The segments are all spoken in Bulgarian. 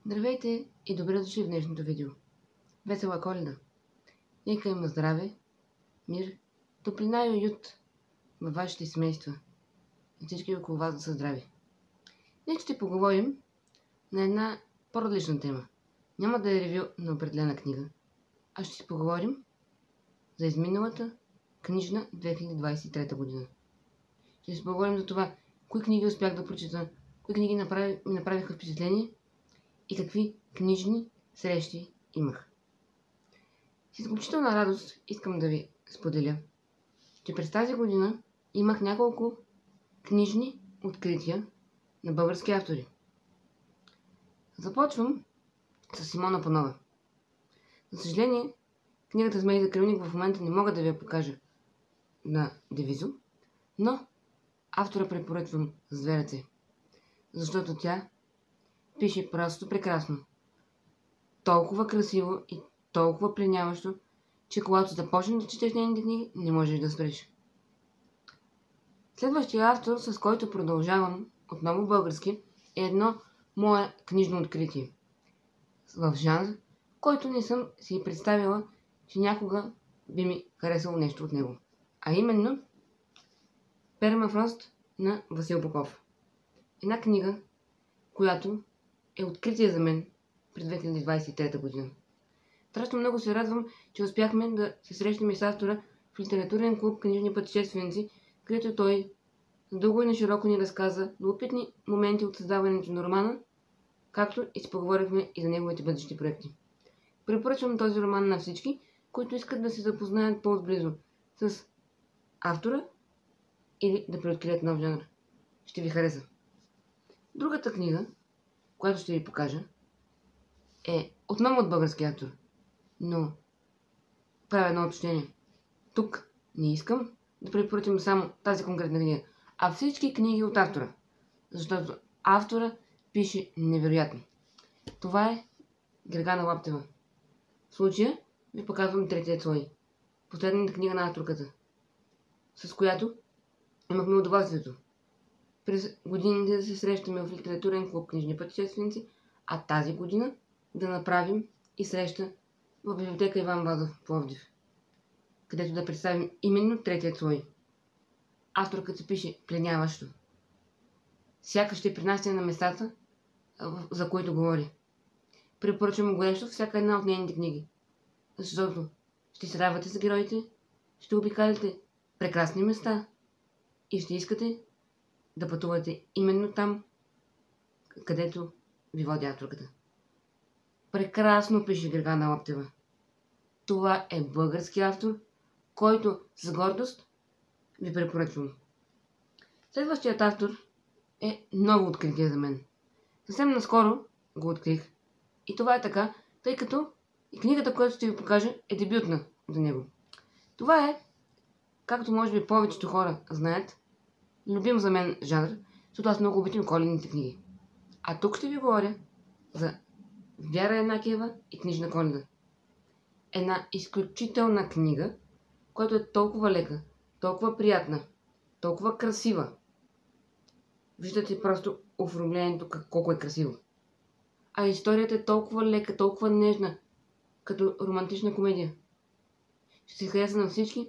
Здравейте и добре дошли в днешното видео. Весела Коледа! Нека има здраве, мир, топлина и уют във вашите семейства и всички около вас да са здрави. Днес ще поговорим на една по-различна тема. Няма да е ревю на определена книга, а ще си поговорим за изминалата книжна 2023 година. Ще си поговорим за това, кои книги успях да прочета, кои книги ми направиха впечатление и какви книжни срещи имах. С изключителна радост искам да ви споделя, че през тази година имах няколко книжни открития на български автори. Започвам с Симона Панова. За съжаление, книгата Змей кръвник в момента не мога да ви я покажа на девизо, но автора препоръчвам с две ръце, защото тя пише просто прекрасно. Толкова красиво и толкова пленяващо, че когато започнеш да четеш нейните книги, не можеш да спреш. Следващия автор, с който продължавам, отново български, е едно мое книжно откритие. В жанр, който не съм си представила, че някога би ми харесало нещо от него. А именно Пермафрост на Васил Попов. Една книга, която е откритие за мен през 2023 година. Страшно много се радвам, че успяхме да се срещнем с автора в литературен клуб Книжни пътешественици, където той дълго и нашироко ни разказа любопитни моменти от създаването на романа, както и си поговорихме и за неговите бъдещи проекти. Препоръчвам този роман на всички, които искат да се запознаят по-отблизо с автора или да преоткрият нов жанр. Ще ви хареса. Другата книга, която ще ви покажа, е отново от български автор. Но правя едно уточнение. Тук не искам да препоръчам само тази конкретна книга, а всички книги от автора. Защото автора пише невероятно. Това е Гергана Лаптева. В случая ви показвам третият слой. Последната книга на авторката, с която имахме удоволствието през годините да се срещаме в литературен клуб Книжни пътешественици, а тази година да направим и среща в библиотека Иван Вазов в Пловдив, където да представим именно третият слой. Авторката се пише пленяващо. Сякаш ще принася на местата, за които говори. Препоръчвам горещо всяка една от нейните книги, защото ще се радвате с героите, ще обикаляте прекрасни места и ще искате да пътувате именно там, където ви води авторката. Прекрасно пише Гергана Лаптева. Това е български автор, който с гордост ви препоръчвам. Следващият автор е ново откритие за мен. Съвсем наскоро го открих. И това е така, тъй като и книгата, която ще ви покажа, е дебютна за него. Това е, както може би повечето хора знаят, любим за мен жанр, защото аз много обичам коледните книги. А тук ще ви говоря за Вяра Янакиева и Книжна Коледа. Една изключителна книга, която е толкова лека, толкова приятна, толкова красива. Виждате просто оформлението колко е красиво. А историята е толкова лека, толкова нежна, като романтична комедия. Ще се хареса на всички,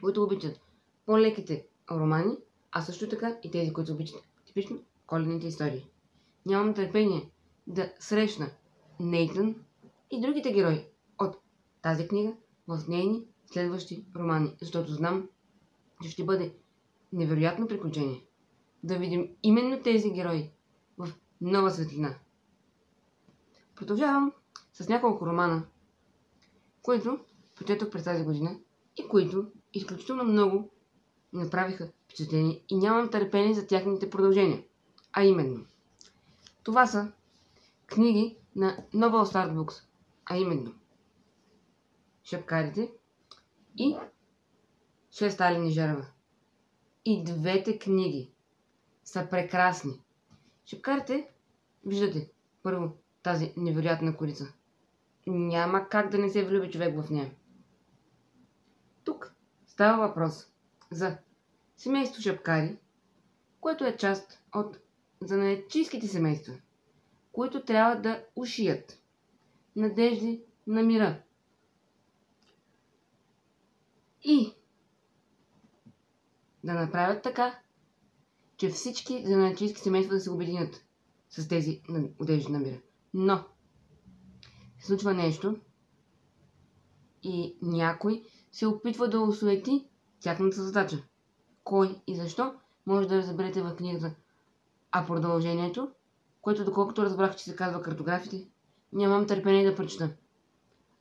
които обичат по-леките романи, а също така и тези, които обичат типично коледните истории. Нямам търпение да срещна Нейтън и другите герои от тази книга в нейни следващи романи, защото знам, че ще бъде невероятно приключение да видим именно тези герои в нова светлина. Продължавам с няколко романа, които прочетох през тази година и които изключително много ми направиха впечатление и нямам търпение за тяхните продължения. А именно, това са книги на Novel Start Books, а именно Шапкарите и 6 Алени Жарева. И двете книги са прекрасни. Шапкарите, виждате, първо тази невероятна корица. Няма как да не се влюби човек в нея. Тук става въпрос за семейство Шапкари, което е част от занаятчийските семейства. които трябва да ушият надежди на мира. И да направят така, че всички занаятчийски семейства да се обединят с тези надежди на мира. Но се случва нещо и някой се опитва да осуети тяхната задача. Кой и защо може да разберете в книгата. А продължението, което доколкото разбрах, че се казва Картографите, нямам търпение да прочета.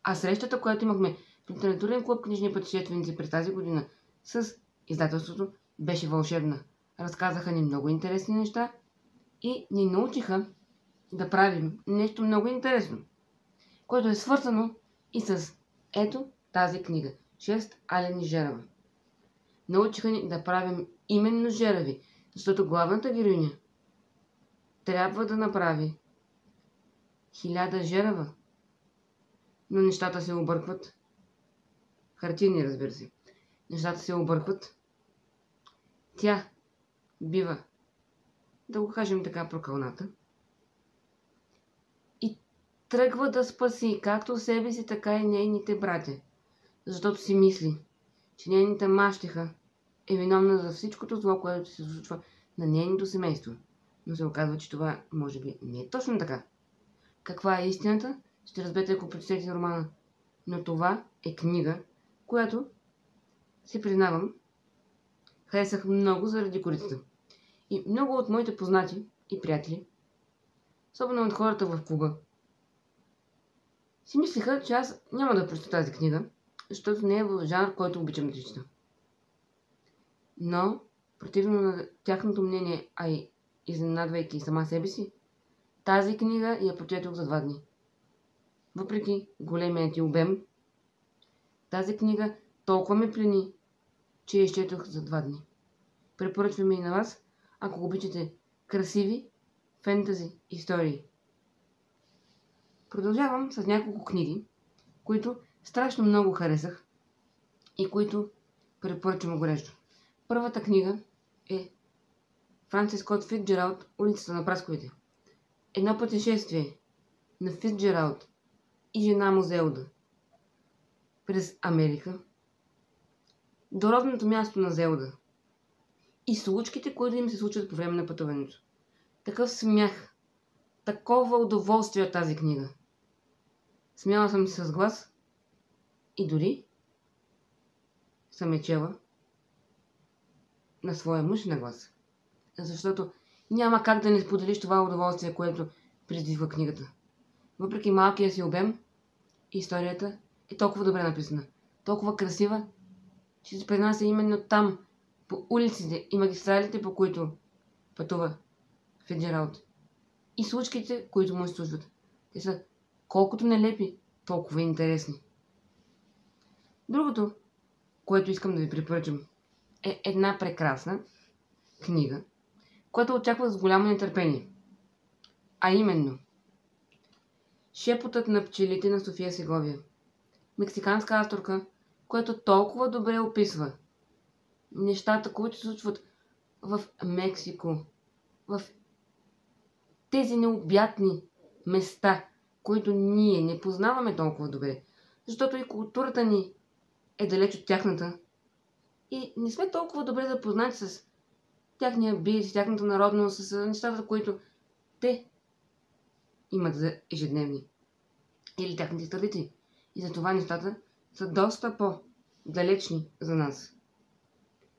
А срещата, която имахме в Литературен клуб Книжни пътешественици през тази година с издателството, беше вълшебна. Разказаха ни много интересни неща и ни научиха да правим нещо много интересно, което е свързано и с ето тази книга. 6 алени жерава. Научиха ни да правим именно жерави, защото главната героиня трябва да направи 1000 жерава. Но нещата се объркват. Хартийни, разбира се. Нещата се объркват. Тя бива, да го кажем така, прокълната. И тръгва да спаси както себе си, така и нейните братя. Защото си мисли, че нейната мащеха е виновна за всичкото зло, което се случва на нейното семейство. Но се оказва, че това може би не е точно така. Каква е истината? Ще разберете, ако прочетете романа. Но това е книга, която, си признавам, харесах много заради корицата. И много от моите познати и приятели, особено от хората в клуба, си мислиха, че аз няма да прочета тази книга, защото не е в жанр, който обичам да чета. Но, противно на тяхното мнение, а и изненадвайки сама себе си, тази книга я прочетох за 2 дни. Въпреки големият ти обем, тази книга толкова ме плени, че я изчетох за 2 дни. Препоръчвам и на вас, ако обичате красиви фентази истории. Продължавам с няколко книги, които страшно много харесах и които препоръчвам горещо. Първата книга е Франсис Скот Фицджералд "Улицата на прасковите". Едно пътешествие на Фицджералд и жена му Зелда през Америка до родното място на Зелда и случките, които им се случват по време на пътуването. Такъв смях, такова удоволствие от тази книга. Смяла съм се с глас и дори съм я чела на своя мъж на глас. Защото няма как да не споделиш това удоволствие, което предизвиква книгата. Въпреки малкия си обем, историята е толкова добре написана, толкова красива, че се пренася именно там, по улиците и магистралите, по които пътува Фицджералд. И случките, които му се случват. Те са колкото нелепи, толкова интересни. Другото, което искам да ви препоръчам, е една прекрасна книга, която очаквах с голямо нетърпение. А именно "Шепотът на пчелите" на София Сеговия. Мексиканска авторка, която толкова добре описва нещата, които се случват в Мексико, в тези необятни места, които ние не познаваме толкова добре, защото и културата ни е далеч от тяхната и не сме толкова добре запознати с тяхния бит, с тяхната народност, с нещата, които те имат за ежедневни или тяхните традиции. И затова нещата са доста по-далечни за нас.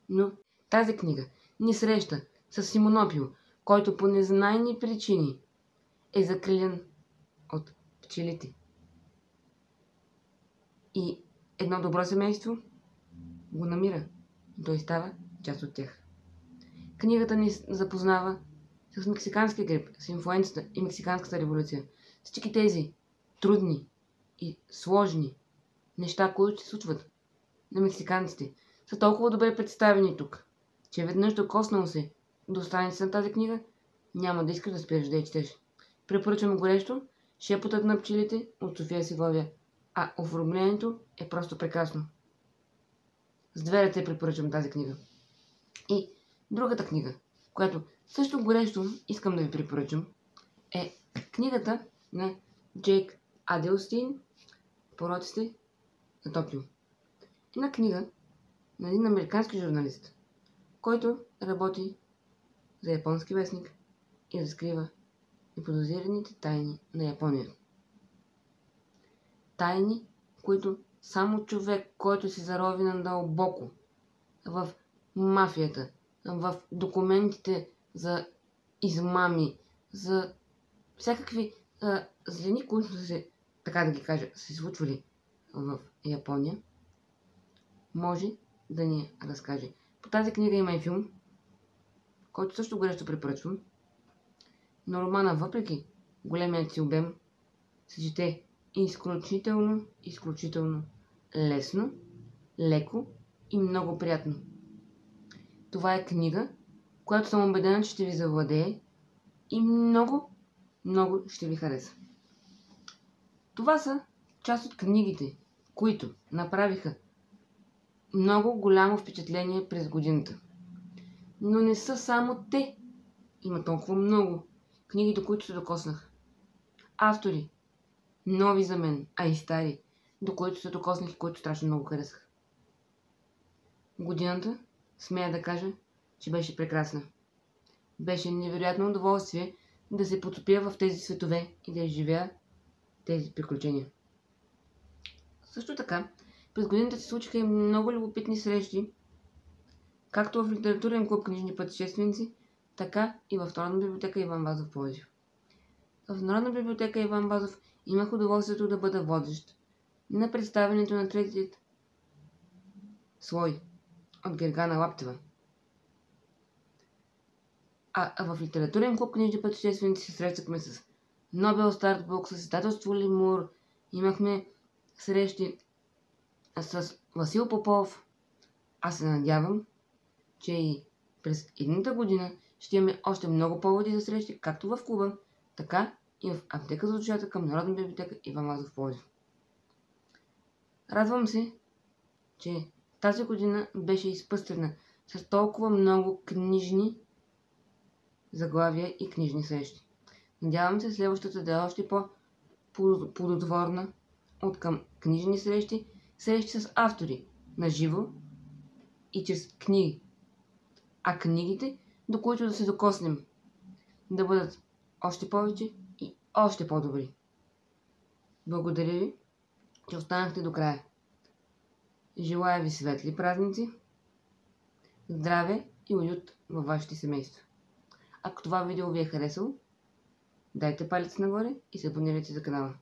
Но тази книга ни среща с Симонопил, който по незнайни причини е закрилен от пчелите. И едно добро семейство го намира. Той става част от тях. Книгата ни запознава с мексиканския греб, с инфлуенцията и мексиканската революция. Всички тези трудни и сложни неща, които се случват на мексиканците, са толкова добре представени тук, че веднъж докоснал се до страницата на тази книга, няма да искаш да спреш да я четеш. Препоръчвам горещо "Шепотът на пчелите" от София Сеговия, а оформлението е просто прекрасно. С 2 ръце препоръчвам тази книга. И другата книга, която също горещо искам да ви препоръчам, е Книгата на Джейк Аделстейн "Пороците на Токио". Една книга на един американски журналист, който работи за японски вестник и разкрива неподозираните тайни на Япония. Тайни, които само човек, който се зарови надълбоко в мафията, в документите за измами, за всякакви злини, които са се, така да ги кажа, се случвали в Япония, може да ни разкаже. По тази книга има и филм, който също горещо препоръчвам. Но романа, въпреки големият си обем, се чете изключително лесно, леко и много приятно. Това е книга, която съм убедена, че ще ви завладее и много ще ви хареса. Това са част от книгите, които направиха много голямо впечатление през годината. Но не са само те. Има толкова много книги, до които се докоснах. Автори, нови за мен, а и стари, до които се докоснах и които страшно много харесах. Годината, смея да кажа, че беше прекрасна. Беше невероятно удоволствие да се потопя в тези светове и да изживея тези приключения. Също така, през годината се случиха и много любопитни срещи, както в литературен клуб "Книжни пътешественици", така и в Народна библиотека "Иван Вазов" в Пловдив. В Народна библиотека "Иван Вазов" имах удоволствието да бъда водещ на представянето на третият слой от Гергана Лаптева. А в литературен клуб "Книжни пътешественици" се срещахме с Нобел Стартбук, с издателство Лемур, имахме срещи с Васил Попов. Аз се надявам, че и през едната година ще имаме още много поводи за срещи, както в клуба, така и в аптека за душата към Народна библиотека "Иван Вазов" в Пловдив. Радвам се, че тази година беше изпъстрена с толкова много книжни заглавия и книжни срещи. Надявам се следващата да е още по-плодотворна от към книжни срещи, срещи с автори на живо и чрез книги. А книгите, до които да се докоснем, да бъдат още повече и още по-добри. Благодаря ви, че останахте до края. Желая ви светли празници, здраве и уют във вашите семейства. Ако това видео ви е харесало, дайте палец нагоре и се абонирайте за канала.